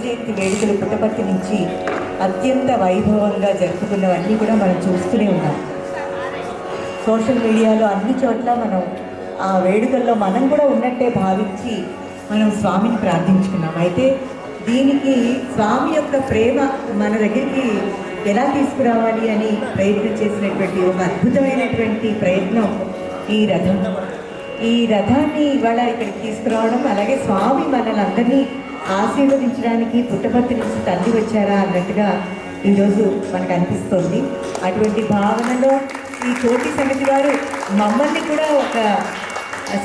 జయంతి వేడుకలు పుట్టపర్తి నుంచి అత్యంత వైభవంగా జరుపుకున్నవన్నీ కూడా మనం చూస్తూనే ఉన్నాం. సోషల్ మీడియాలో అన్ని చోట్ల మనం ఆ వేడుకల్లో మనం కూడా ఉన్నట్టే భావించి మనం స్వామిని ప్రార్థించుకున్నాం. అయితే దీనికి స్వామి యొక్క ప్రేమ మన దగ్గరికి ఎలా తీసుకురావాలి అని ప్రయత్నం చేసినటువంటి ఒక అద్భుతమైనటువంటి ప్రయత్నం ఈ రథాన్ని ఇవాళ ఇక్కడికి తీసుకురావడం, అలాగే స్వామి మనల్ని అందరినీ ఆశీర్వదించడానికి పుట్టపర్తి నుంచి తల్లి వచ్చారా అన్నట్టుగా ఈరోజు మనకు అనిపిస్తుంది. అటువంటి భావనలో ఈ కోటి సమితి వారు మమ్మల్ని కూడా ఒక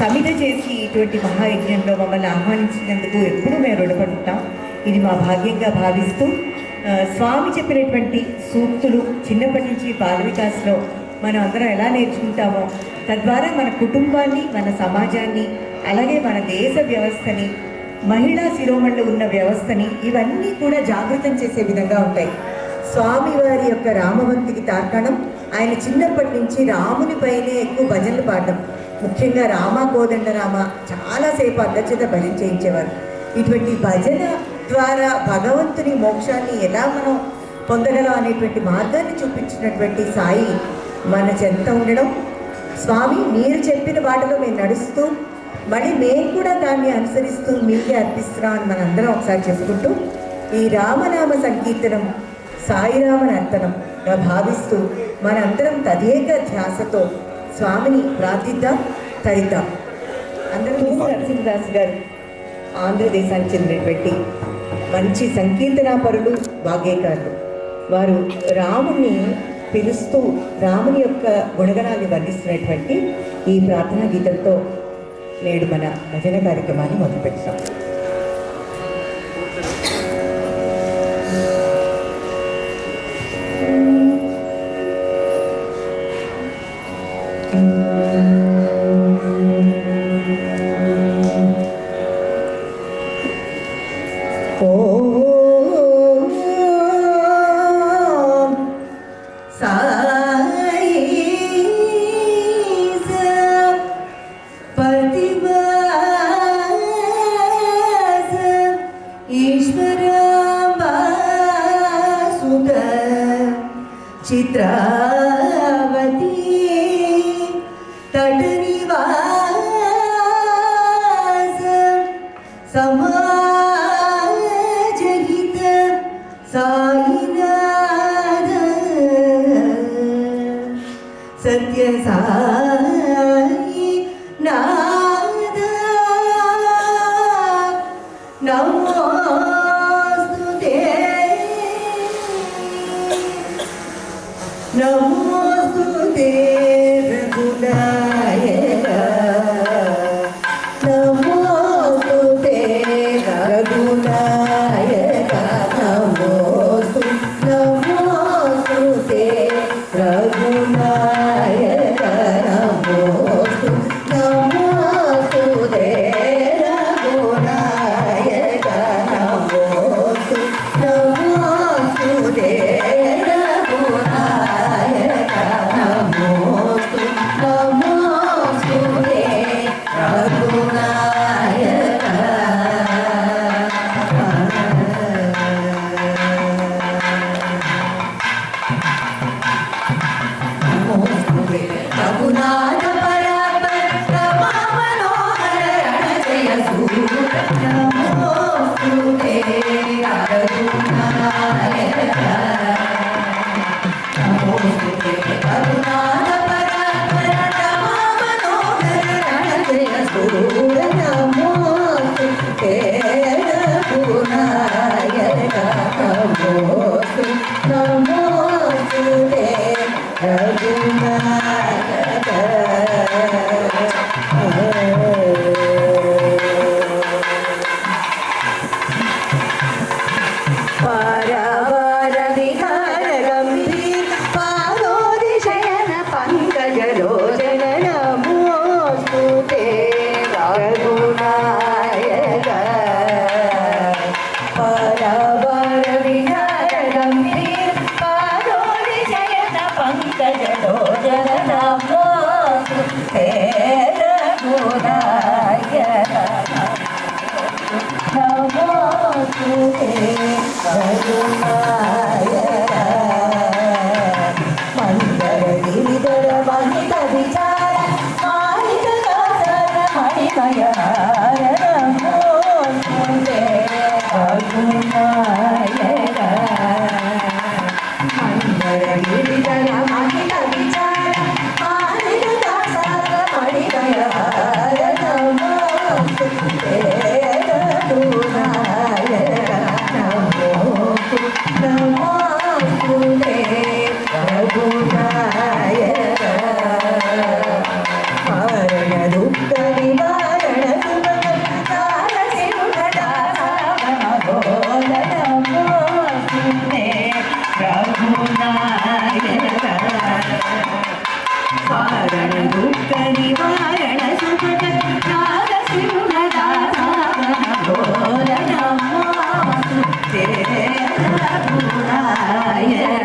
సమితి చేసి ఇటువంటి మహాయజ్ఞంలో మమ్మల్ని ఆహ్వానించినందుకు ఎప్పుడూ మేము రుణపడుతాం. ఇది మా భాగ్యంగా భావిస్తూ స్వామి చెప్పినటువంటి సూక్తులు చిన్నప్పటి నుంచి బాల వికాస్లో మనం అందరం ఎలా నేర్చుకుంటామో తద్వారా మన కుటుంబాన్ని, మన సమాజాన్ని, అలాగే మన దేశ వ్యవస్థని, మహిళా శిరోమణులు ఉన్న వ్యవస్థని ఇవన్నీ కూడా జాగృతం చేసే విధంగా ఉంటాయి. స్వామివారి యొక్క రామభక్తికి తార్కాణం ఆయన చిన్నప్పటి నుంచి రామునిపైనే ఎక్కువ భజనలు పాడడం, ముఖ్యంగా రామ కోదండ రామ చాలాసేపు అర్ధచేత భజన చేయించేవారు. ఇటువంటి భజన ద్వారా భగవంతుని మోక్షాన్ని ఎలా మనం పొందగలం అనేటువంటి మార్గాన్ని చూపించినటువంటి సాయి మన చెంత ఉండడం, స్వామి మీరు చెప్పిన వాటిలో మేము నడుస్తూ మళ్ళీ మేము కూడా దాన్ని అనుసరిస్తూ మీకే అర్పిస్తున్నాం అని మనందరం ఒకసారి చెప్పుకుంటూ ఈ రామనామ సంకీర్తనం సాయిరామ నర్తనంగా భావిస్తూ మనందరం తదేక ధ్యాసతో స్వామిని ప్రార్థిద్దాం, తరిద్దాం. అందరూ నరసింహదాస్ గారు ఆంధ్రదేశానికి చెందినటువంటి మంచి సంకీర్తనాపరులు, వాగ్గేయకారులు. వారు రాముని పిలుస్తూ రాముని యొక్క గుణగణాన్ని వర్ణిస్తున్నటువంటి ఈ ప్రార్థనా గీతంతో నేడు మన భజన కార్యక్రమాన్ని మొదలుపెట్టాం. చిత్రావతి తటనివాస సమాజహిత సాయినాథ సత్య సాయి నాథ నమోస్తుతే నమోస్తుతే రఘునాయక నమోస్తుతే రఘునాయక నమోస్తుతే రఘునాయక నమోస్తుతే రఘునాయక నమోస్తుతే పరవరది మందర గిరిధర వనిత విచార మాణిక దాసర మణిమయ నమోస్తుతే రఘునాయక మందర గిరిధర వనిత విచార మాణిక దాసర మణిమయ నమోస్తుతే రఘునాయక నమోస్తుతే రఘునాయక మారణ దుఃఖ నివారణ సుఖకార శివుడదాసమోద నమోస్తుతే రఘునాయక మారణ దుఃఖ నివారణ సుఖకార శివుడదాసమోద నమోస్తుతే రఘునాయక